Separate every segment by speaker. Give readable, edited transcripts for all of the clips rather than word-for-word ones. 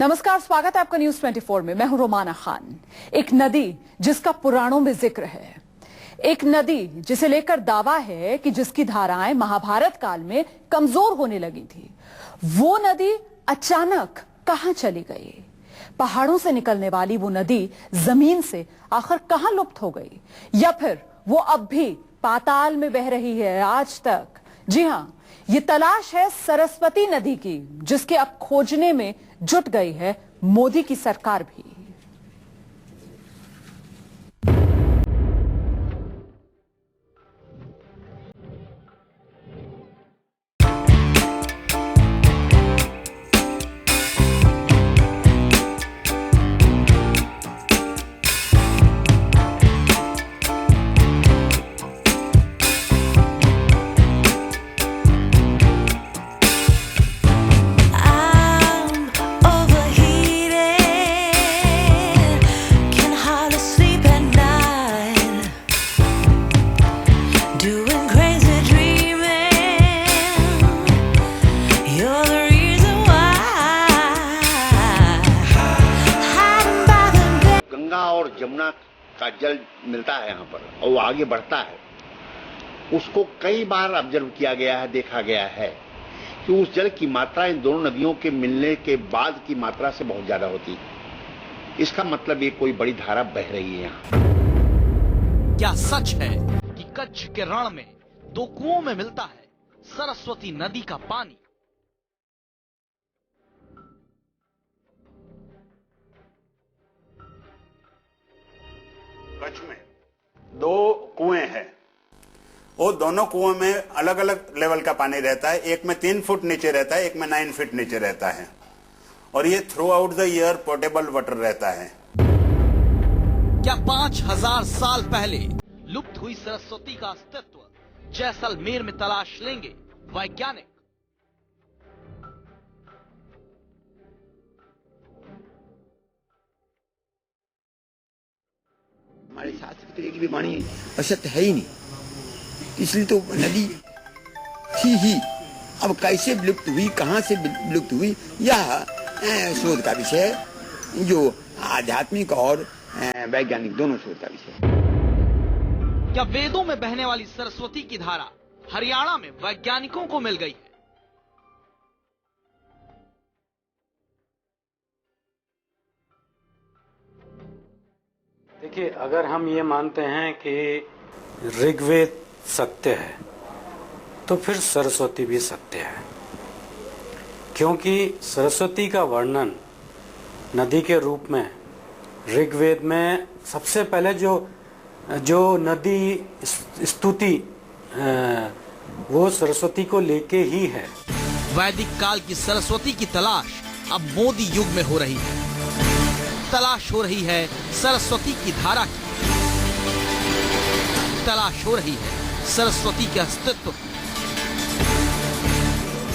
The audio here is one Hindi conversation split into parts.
Speaker 1: नमस्कार, स्वागत है आपका न्यूज 24 में। मैं हूं रोमाना खान। एक नदी जिसका पुराणों में जिक्र है, एक नदी जिसे लेकर दावा है कि जिसकी धाराएं महाभारत काल में कमजोर होने लगी थी, वो नदी अचानक कहां चली गई? पहाड़ों से निकलने वाली वो नदी जमीन से आखिर कहां लुप्त हो गई, या फिर वो अब भी पाताल में बह रही है आज तक? जी हां, ये तलाश है सरस्वती नदी की, जिसके अब खोजने में जुट गई है मोदी की सरकार भी।
Speaker 2: जमुना का जल मिलता है यहाँ पर और वो आगे बढ़ता है। उसको कई बार ऑब्जर्व किया गया है, देखा गया है कि उस जल की मात्रा इन दोनों नदियों के मिलने के बाद की मात्रा से बहुत ज्यादा होती है। इसका मतलब ये कोई बड़ी धारा बह रही है यहाँ।
Speaker 3: क्या सच है कि कच्छ के रण में दो कुओं में मिलता है सरस्वती नदी का पानी?
Speaker 4: कच्छ में दो कुएं हैं, वो दोनों कुओं में अलग अलग लेवल का पानी रहता है। एक में 3 फुट नीचे रहता है, एक में 9 फीट नीचे रहता है, और ये through out the year portable water रहता है।
Speaker 3: क्या 5000 साल पहले लुप्त हुई सरस्वती का अस्तित्व जैसलमेर में तलाश लेंगे वैज्ञानिक?
Speaker 5: हमारे शास्त्र की तो एक भी वाणी असत्य है ही नहीं, इसलिए तो नदी थी ही। अब कैसे विलुप्त हुई, कहां से विलुप्त हुई, यह शोध का विषय है, जो आध्यात्मिक और वैज्ञानिक दोनों शोध का विषय है।
Speaker 3: क्या वेदों में बहने वाली सरस्वती की धारा हरियाणा में वैज्ञानिकों को मिल गई है?
Speaker 6: देखिए, अगर हम ये मानते हैं कि ऋग्वेद सत्य है, तो फिर सरस्वती भी सत्य है, क्योंकि सरस्वती का वर्णन नदी के रूप में ऋग्वेद में सबसे पहले जो नदी स्तुति वो सरस्वती को लेके ही है।
Speaker 3: वैदिक काल की सरस्वती की तलाश अब मोदी युग में हो रही है। तलाश हो रही है सरस्वती की धारा की, तलाश हो रही है सरस्वती के अस्तित्व की।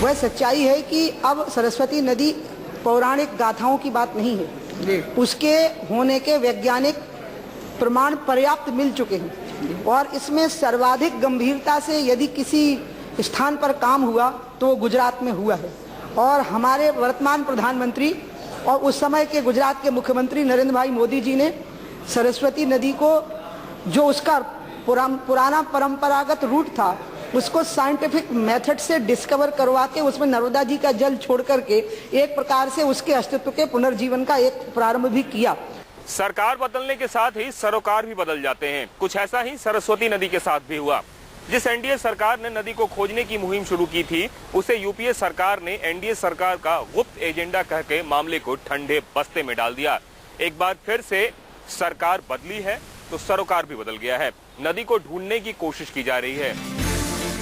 Speaker 7: वह सच्चाई है कि अब सरस्वती नदी पौराणिक गाथाओं की बात नहीं है, उसके होने के वैज्ञानिक प्रमाण पर्याप्त मिल चुके हैं, और इसमें सर्वाधिक गंभीरता से यदि किसी स्थान पर काम हुआ तो वो गुजरात में हुआ है। और हमारे वर्तमान प्रधानमंत्री और उस समय के गुजरात के मुख्यमंत्री नरेंद्र भाई मोदी जी ने सरस्वती नदी को, जो उसका पुराना परंपरागत रूट था, उसको साइंटिफिक मेथड से डिस्कवर करवा के उसमें नर्मदा जी का जल छोड़ करके एक प्रकार से उसके अस्तित्व के पुनर्जीवन का एक प्रारंभ भी किया।
Speaker 8: सरकार बदलने के साथ ही सरोकार भी बदल जाते हैं। कुछ ऐसा ही सरस्वती नदी के साथ भी हुआ। जिस एनडीए सरकार ने नदी को खोजने की मुहिम शुरू की थी, उसे यूपीए सरकार ने एनडीए सरकार का गुप्त एजेंडा कह के मामले को ठंडे बस्ते में डाल दिया। एक बार फिर से सरकार बदली है तो सरोकार भी बदल गया है। नदी को ढूंढने की कोशिश की जा रही है।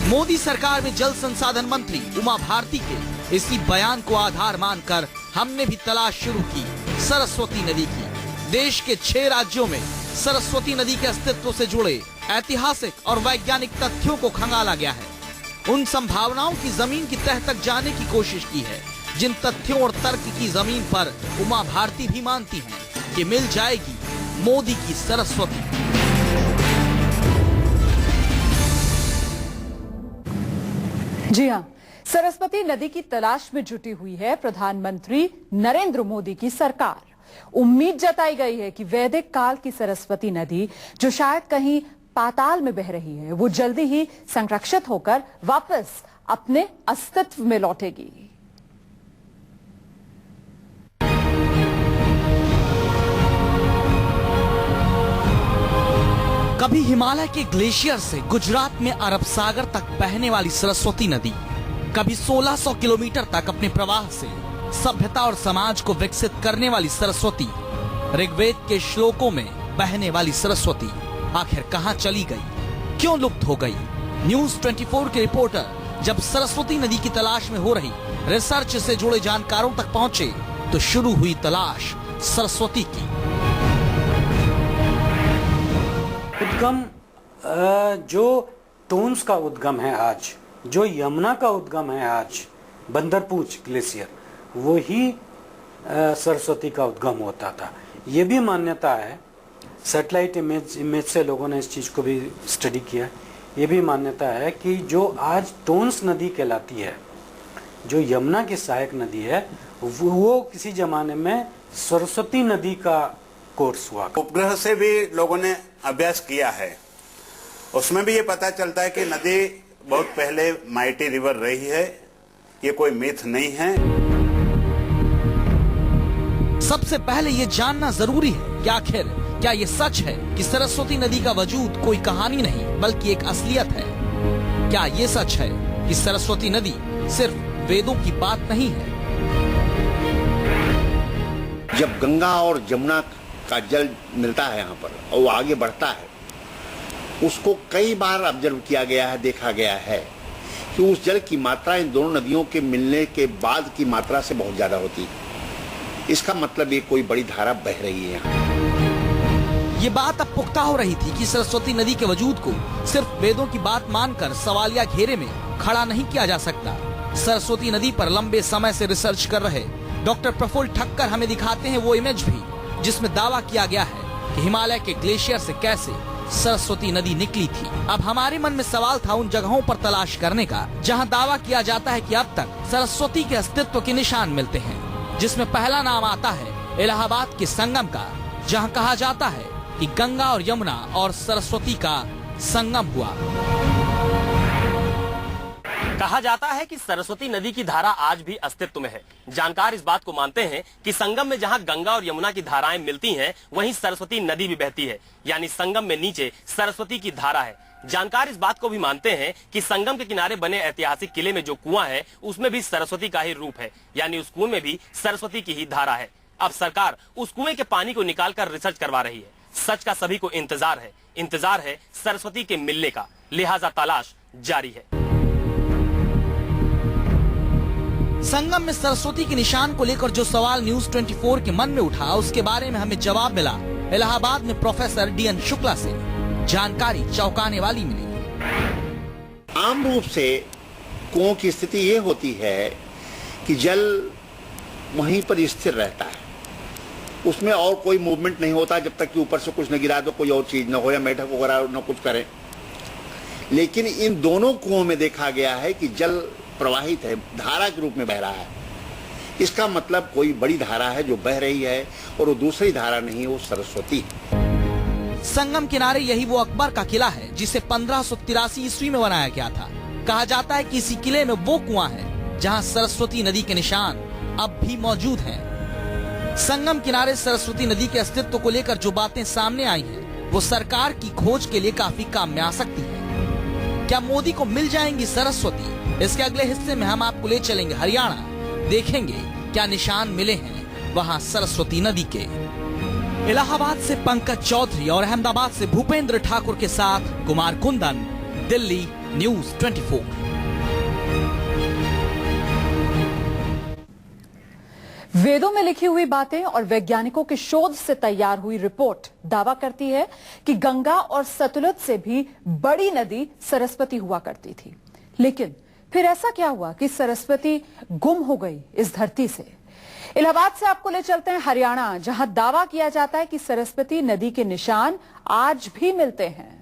Speaker 3: मोदी सरकार में जल संसाधन मंत्री उमा भारती के इसी बयान को आधार मानकर हमने भी तलाश शुरू की सरस्वती नदी की। देश के 6 राज्यों में सरस्वती नदी के अस्तित्व से जुड़े ऐतिहासिक और वैज्ञानिक तथ्यों को खंगाला गया है। उन संभावनाओं की जमीन की तह तक जाने की कोशिश की है, जिन तथ्यों और तर्क की जमीन पर उमा भारती भी मानती हैं कि मिल जाएगी मोदी की सरस्वती।
Speaker 1: जी हाँ, सरस्वती नदी की तलाश में जुटी हुई है प्रधानमंत्री नरेंद्र मोदी की सरकार। उम्मीद जताई गई है कि वैदिक काल की सरस्वती नदी, जो शायद कहीं पाताल में बह रही है, वो जल्दी ही संरक्षित होकर वापस अपने अस्तित्व में लौटेगी।
Speaker 3: कभी हिमालय के ग्लेशियर से गुजरात में अरब सागर तक बहने वाली सरस्वती नदी, कभी 1600 किलोमीटर तक अपने प्रवाह से सभ्यता और समाज को विकसित करने वाली सरस्वती, ऋग्वेद के श्लोकों में बहने वाली सरस्वती आखिर कहां चली गई, क्यों लुप्त हो गई? न्यूज 24 के रिपोर्टर जब सरस्वती नदी की तलाश में हो रही रिसर्च से जुड़े जानकारों तक पहुंचे तो शुरू हुई तलाश सरस्वती की।
Speaker 6: उद्गम जो टोन्स का उद्गम है आज, जो यमुना का उद्गम है आज, बंदरपूछ ग्लेशियर, वो ही सरस्वती का उद्गम होता था। ये भी मान्यता है, सैटेलाइट इमेज से लोगों ने इस चीज़ को भी स्टडी किया। ये भी मान्यता है कि जो आज टोन्स नदी कहलाती है, जो यमुना की सहायक नदी है, वो किसी जमाने में सरस्वती नदी का कोर्स हुआ।
Speaker 4: उपग्रह से भी लोगों ने अभ्यास किया है, उसमें भी ये पता चलता है कि नदी बहुत पहले माइटी रिवर रही है, ये कोई मिथ नहीं है।
Speaker 3: सबसे पहले ये जानना जरूरी है कि आखिर क्या ये सच है कि सरस्वती नदी का वजूद कोई कहानी नहीं बल्कि एक असलियत है? क्या ये सच है कि सरस्वती नदी सिर्फ वेदों की बात नहीं है?
Speaker 2: जब गंगा और जमुना का जल मिलता है यहाँ पर और वो आगे बढ़ता है, उसको कई बार ऑब्जर्व किया गया है, देखा गया है कि उस जल की मात्रा इन दोनों नदियों के मिलने के बाद की मात्रा से बहुत ज्यादा होती है। इसका मतलब ये कोई बड़ी धारा बह रही है यहाँ।
Speaker 3: ये बात अब पुख्ता हो रही थी कि सरस्वती नदी के वजूद को सिर्फ वेदों की बात मानकर सवालिया घेरे में खड़ा नहीं किया जा सकता। सरस्वती नदी पर लंबे समय से रिसर्च कर रहे डॉक्टर प्रफुल्ल ठक्कर हमें दिखाते हैं वो इमेज भी जिसमें दावा किया गया है कि हिमालय के ग्लेशियर से कैसे सरस्वती नदी निकली थी। अब हमारे मन में सवाल था उन जगहों पर तलाश करने का जहां दावा किया जाता है कि अब तक सरस्वती के अस्तित्व के निशान मिलते हैं, जिसमें पहला नाम आता है इलाहाबाद के संगम का, जहां कहा जाता है कि गंगा और यमुना और सरस्वती का संगम हुआ।
Speaker 9: कहा जाता है कि सरस्वती नदी की धारा आज भी अस्तित्व में है। जानकार इस बात को मानते हैं कि संगम में जहां गंगा और यमुना की धाराएं मिलती हैं, वहीं सरस्वती नदी भी बहती है, यानी संगम में नीचे सरस्वती की धारा है। जानकार इस बात को भी मानते हैं कि संगम के किनारे बने ऐतिहासिक किले में जो कुआं है, उसमें भी सरस्वती का ही रूप है, यानी उस कुएं में भी सरस्वती की ही धारा है। अब सरकार उस कुएं के पानी को निकालकर रिसर्च करवा रही है। सच का सभी को इंतजार है सरस्वती के मिलने का, लिहाजा तलाश जारी है।
Speaker 3: संगम में सरस्वती के निशान को लेकर जो सवाल न्यूज 24 के मन में उठा, उसके बारे में हमें जवाब मिला इलाहाबाद में प्रोफेसर DN शुक्ला से। जानकारी चौंकाने वाली मिली।
Speaker 2: आम रूप से कुओं की स्थिति ये होती है कि जल वहीं पर स्थिर रहता है, उसमें और कोई मूवमेंट नहीं होता जब तक कि ऊपर से कुछ न गिरा दो, कोई और चीज न हो या मेढक वगैरह न कुछ करे। लेकिन इन दोनों कुओं में देखा गया है कि जल प्रवाहित है, धारा के रूप में बह रहा है। इसका मतलब कोई बड़ी धारा है जो बह रही है, और वो दूसरी धारा नहीं, वो सरस्वती है।
Speaker 3: संगम किनारे यही वो अकबर का किला है जिसे 1583 ईस्वी में बनाया गया था। कहा जाता है कि इसी किले में वो कुआं है जहां सरस्वती नदी के निशान अब भी मौजूद हैं। संगम किनारे सरस्वती नदी के अस्तित्व को लेकर जो बातें सामने आई हैं, वो सरकार की खोज के लिए काफी काम में आ सकती है। क्या मोदी को मिल जाएंगी सरस्वती? इसके अगले हिस्से में हम आपको ले चलेंगे हरियाणा, देखेंगे क्या निशान मिले हैं वहां सरस्वती नदी के। इलाहाबाद से पंकज चौधरी और अहमदाबाद से भूपेंद्र ठाकुर के साथ कुमार कुंदन, दिल्ली, न्यूज 24।
Speaker 1: वेदों में लिखी हुई बातें और वैज्ञानिकों के शोध से तैयार हुई रिपोर्ट दावा करती है कि गंगा और सतलुज से भी बड़ी नदी सरस्वती हुआ करती थी। लेकिन फिर ऐसा क्या हुआ कि सरस्वती गुम हो गई इस धरती से? इलाहाबाद से आपको ले चलते हैं हरियाणा, जहां दावा किया जाता है कि सरस्वती नदी के निशान आज भी मिलते हैं।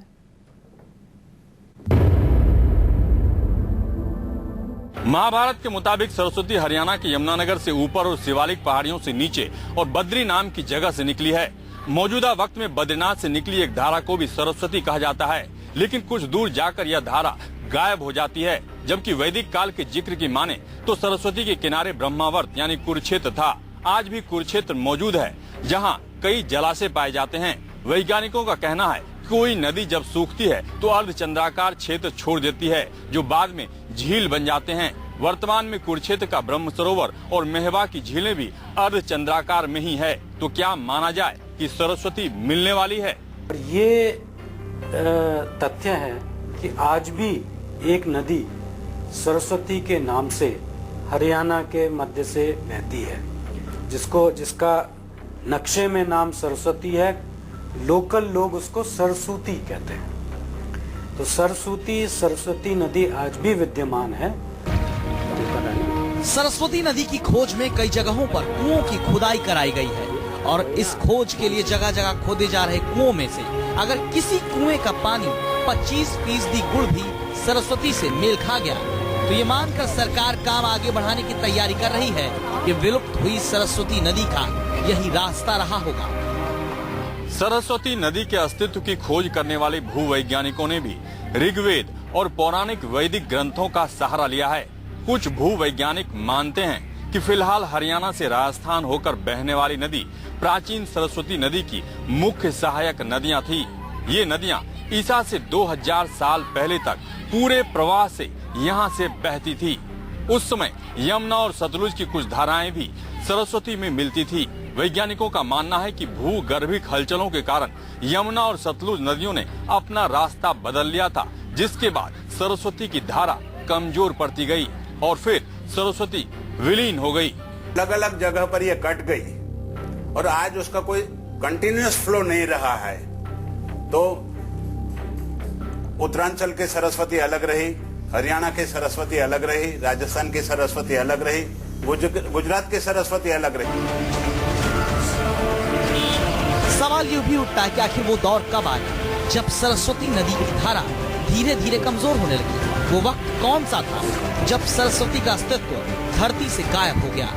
Speaker 10: महाभारत के मुताबिक सरस्वती हरियाणा के यमुनानगर से ऊपर और शिवालिक पहाड़ियों से नीचे और बद्री नाम की जगह से निकली है। मौजूदा वक्त में बद्रीनाथ से निकली एक धारा को भी सरस्वती कहा जाता है, लेकिन कुछ दूर जाकर यह धारा गायब हो जाती है। जबकि वैदिक काल के जिक्र की माने तो सरस्वती के किनारे ब्रह्मावर्त यानी कुरुक्षेत्र था। आज भी कुरुक्षेत्र मौजूद है, जहाँ कई जलाशय पाए जाते हैं। वैज्ञानिकों का कहना है कोई नदी जब सूखती है तो अर्धचंद्राकार क्षेत्र छोड़ देती है, जो बाद में झील बन जाते हैं। वर्तमान में कुरुक्षेत्र का ब्रह्म सरोवर और मेहवा की झीलें भी अर्धचंद्राकार में ही है। तो क्या माना जाए कि सरस्वती मिलने वाली है?
Speaker 6: ये तथ्य है कि आज भी एक नदी सरस्वती के नाम से हरियाणा के मध्य से बहती है, जिसका नक्शे में नाम सरस्वती है। लोकल लोग उसको सरसूती कहते हैं। तो सरस्वती नदी आज भी विद्यमान है।
Speaker 3: सरस्वती नदी की खोज में कई जगहों पर कुओं की खुदाई कराई गई है और इस खोज के लिए जगह जगह खोदे जा रहे कुओं में से अगर किसी कुएं का पानी 25% गुड़ भी सरस्वती से मेल खा गया तो ये मानकर सरकार काम आगे बढ़ाने की तैयारी कर रही है कि विलुप्त हुई सरस्वती नदी का यही रास्ता रहा होगा।
Speaker 10: सरस्वती नदी के अस्तित्व की खोज करने वाले भूवैज्ञानिकों ने भी ऋग्वेद और पौराणिक वैदिक ग्रंथों का सहारा लिया है। कुछ भूवैज्ञानिक मानते हैं कि फिलहाल हरियाणा से राजस्थान होकर बहने वाली नदी प्राचीन सरस्वती नदी की मुख्य सहायक नदियां थी। ये नदियां ईसा से 2000 साल पहले तक पूरे प्रवाह से यहाँ से बहती थी। उस समय यमुना और सतलुज की कुछ धाराएं भी सरस्वती में मिलती थी। वैज्ञानिकों का मानना है कि भूगर्भिक हलचलों के कारण यमुना और सतलुज नदियों ने अपना रास्ता बदल लिया था, जिसके बाद सरस्वती की धारा कमजोर पड़ती गई और फिर सरस्वती विलीन हो गई।
Speaker 4: अलग अलग जगह पर ये कट गई और आज उसका कोई कंटिन्यूअस फ्लो नहीं रहा है। तो उत्तरांचल के सरस्वती अलग रही, हरियाणा के सरस्वती अलग रही, राजस्थान की सरस्वती अलग रही, गुजरात की सरस्वती अलग रही।
Speaker 3: सवाल ये भी उठता है कि आखिर वो दौर कब आया जब सरस्वती नदी की धारा धीरे धीरे कमजोर होने लगी। वो वक्त कौन सा था जब सरस्वती का अस्तित्व धरती से गायब हो गया?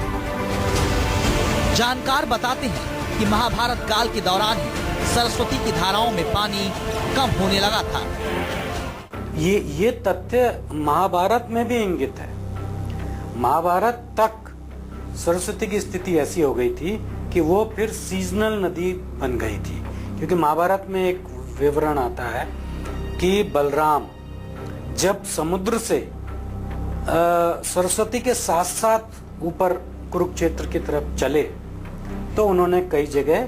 Speaker 3: जानकार बताते हैं कि महाभारत काल के दौरान ही सरस्वती की धाराओं में पानी कम होने लगा था।
Speaker 6: ये तथ्य महाभारत में भी इंगित है। महाभारत तक सरस्वती की स्थिति ऐसी हो गई थी कि वो फिर सीजनल नदी बन गई थी, क्योंकि महाभारत में एक विवरण आता है कि बलराम जब समुद्र से सरस्वती के साथ साथ ऊपर कुरुक्षेत्र की तरफ चले तो उन्होंने कई जगह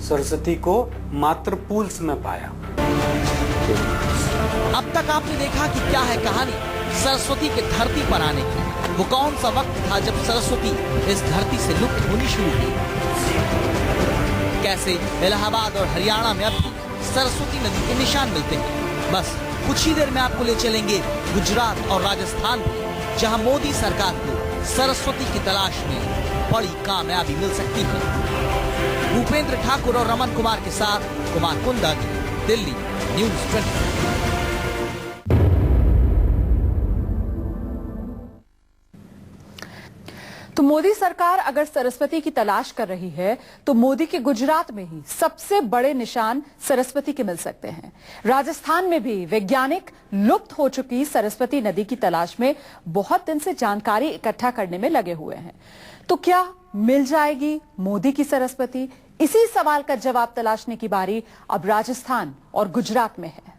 Speaker 6: सरस्वती को मात्र पूल्स में पाया।
Speaker 3: अब तक आपने देखा कि क्या है कहानी सरस्वती के धरती पर आने की। वो कौन सा वक्त था जब सरस्वती इस धरती से लुप्त होनी शुरू हुई? कैसे इलाहाबाद और हरियाणा में अब भी सरस्वती नदी के निशान मिलते हैं। बस कुछ ही देर में आपको ले चलेंगे गुजरात और राजस्थान में, जहां मोदी सरकार को सरस्वती की तलाश में बड़ी कामयाबी मिल सकती है। भूपेंद्र ठाकुर और रमन कुमार के साथ कुमार कुंदन, दिल्ली न्यूज़ 24।
Speaker 1: तो मोदी सरकार अगर सरस्वती की तलाश कर रही है तो मोदी के गुजरात में ही सबसे बड़े निशान सरस्वती के मिल सकते हैं। राजस्थान में भी वैज्ञानिक लुप्त हो चुकी सरस्वती नदी की तलाश में बहुत दिन से जानकारी इकट्ठा करने में लगे हुए हैं। तो क्या मिल जाएगी मोदी की सरस्वती? इसी सवाल का जवाब तलाशने की बारी अब राजस्थान और गुजरात में है।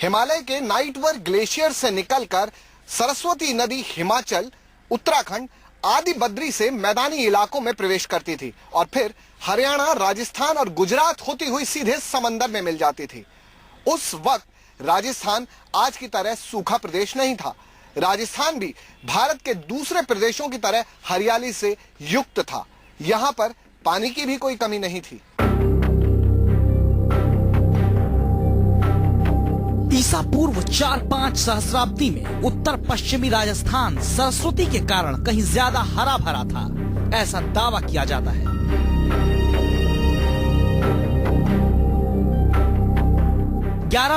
Speaker 11: हिमालय के नाइटवर ग्लेशियर से निकलकर सरस्वती नदी हिमाचल, उत्तराखंड आदि बद्री से मैदानी इलाकों में प्रवेश करती थी और फिर हरियाणा, राजस्थान और गुजरात होती हुई सीधे समंदर में मिल जाती थी। उस वक्त राजस्थान आज की तरह सूखा प्रदेश नहीं था। राजस्थान भी भारत के दूसरे प्रदेशों की तरह हरियाली से युक्त था। यहाँ पर पानी की भी कोई कमी नहीं थी।
Speaker 3: ईसा पूर्व 4-5 सहस्राब्दी में उत्तर पश्चिमी राजस्थान सरस्वती के कारण कहीं ज्यादा हरा भरा था, ऐसा दावा किया जाता है।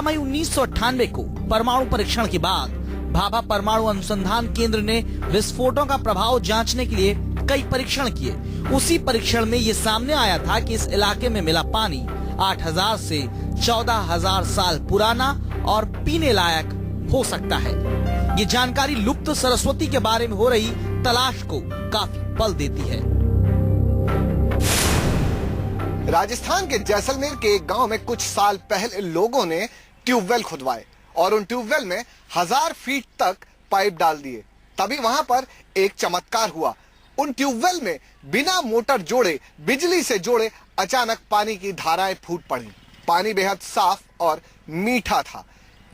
Speaker 3: मई 1998 को परमाणु परीक्षण के बाद भाभा परमाणु अनुसंधान केंद्र ने विस्फोटों का प्रभाव जांचने के लिए कई परीक्षण किए। उसी परीक्षण में ये सामने आया था कि इस इलाके में मिला पानी 8,000 से 14,000 साल पुराना और पीने लायक हो सकता है। ये जानकारी लुप्त सरस्वती के बारे में हो रही तलाश को काफी बल देती है।
Speaker 11: राजस्थान के जैसलमेर के एक गांव में कुछ साल पहले लोगों ने ट्यूबवेल खुदवाए और उन ट्यूबवेल में 1000 फीट तक पाइप डाल दिए। तभी वहां पर एक चमत्कार हुआ। उन ट्यूबवेल में बिना मोटर जोड़े, बिजली से जोड़े अचानक पानी की धाराएं फूट पड़ी। पानी बेहद साफ और मीठा था।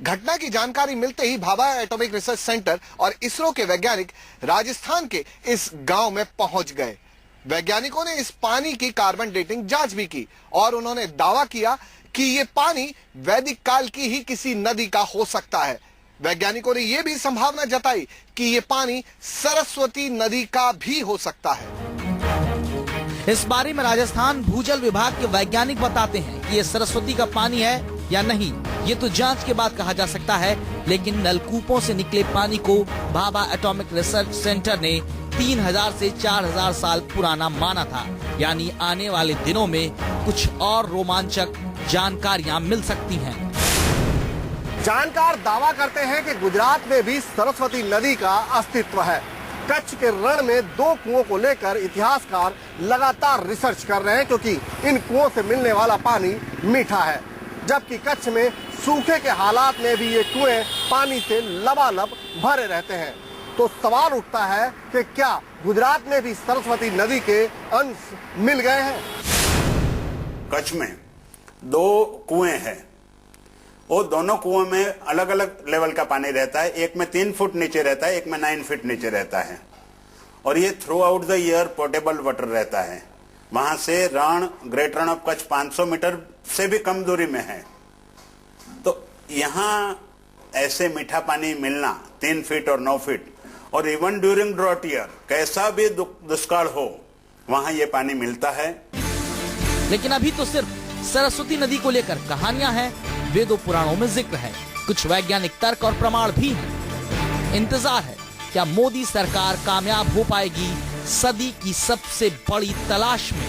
Speaker 11: घटना की जानकारी मिलते ही भाभा एटॉमिक रिसर्च सेंटर और इसरो के वैज्ञानिक राजस्थान के इस गांव में पहुंच गए। वैज्ञानिकों ने इस पानी की कार्बन डेटिंग जांच भी की और उन्होंने दावा किया कि ये पानी वैदिक काल की ही किसी नदी का हो सकता है। वैज्ञानिकों ने यह भी संभावना जताई कि ये पानी सरस्वती नदी का भी हो सकता है।
Speaker 3: इस बारे में राजस्थान भूजल विभाग के वैज्ञानिक बताते हैं कि ये सरस्वती का पानी है या नहीं, ये तो जांच के बाद कहा जा सकता है। लेकिन नलकूपों से निकले पानी को भाभा एटॉमिक रिसर्च सेंटर ने 3000 से 4000 साल पुराना माना था। यानी आने वाले दिनों में कुछ और रोमांचक जानकारियां मिल सकती हैं।
Speaker 11: जानकार दावा करते हैं कि गुजरात में भी सरस्वती नदी का अस्तित्व है। कच्छ के रण में 2 कुओं को लेकर इतिहासकार लगातार रिसर्च कर रहे हैं, क्योंकि इन कुओं से मिलने वाला पानी मीठा है, जबकि कच्छ में सूखे के हालात में भी ये कुएं पानी से लबालब भरे रहते हैं। तो सवाल उठता है कि क्या गुजरात में भी सरस्वती नदी के अंश मिल गए हैं?
Speaker 4: कच्छ में 2 कुएं हैं। वो दोनों कुओं में अलग अलग लेवल का पानी रहता है। एक में 3 फुट नीचे रहता है, एक में 9 फीट नीचे रहता है। और ये through out the year portable water रहता है। वहां से रण, great Rann of Kutch 500 metre से भी कम दूरी में है। तो यहाँ ऐसे मीठा पानी मिलना 3 फीट और 9 फीट, और इवन ड्यूरिंग ड्रॉट ईयर, कैसा भी दुष्काल हो, वहां ये पानी मिलता है।
Speaker 3: लेकिन अभी तो सिर्फ सरस्वती नदी को लेकर कहानियां हैं, वेदों पुराणों में जिक्र है, कुछ वैज्ञानिक तर्क और प्रमाण भी हैं। इंतजार है, क्या मोदी सरकार कामयाब हो पाएगी सदी की सबसे बड़ी तलाश में?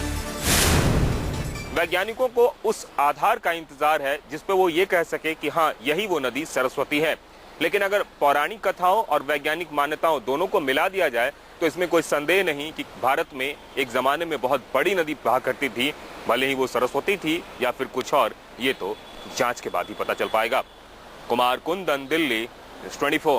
Speaker 8: वैज्ञानिकों को उस आधार का इंतजार है जिस पे वो ये कह सके कि हाँ, यही वो नदी सरस्वती है। लेकिन अगर पौराणिक कथाओं और वैज्ञानिक मान्यताओं दोनों को मिला दिया जाए तो इसमें कोई संदेह नहीं कि भारत में एक जमाने में बहुत बड़ी नदी बहा करती थी। भले ही वो सरस्वती थी या फिर कुछ और, ये तो जांच के बाद ही पता चल पाएगा। कुमार कुंदन, दिल्ली, 24।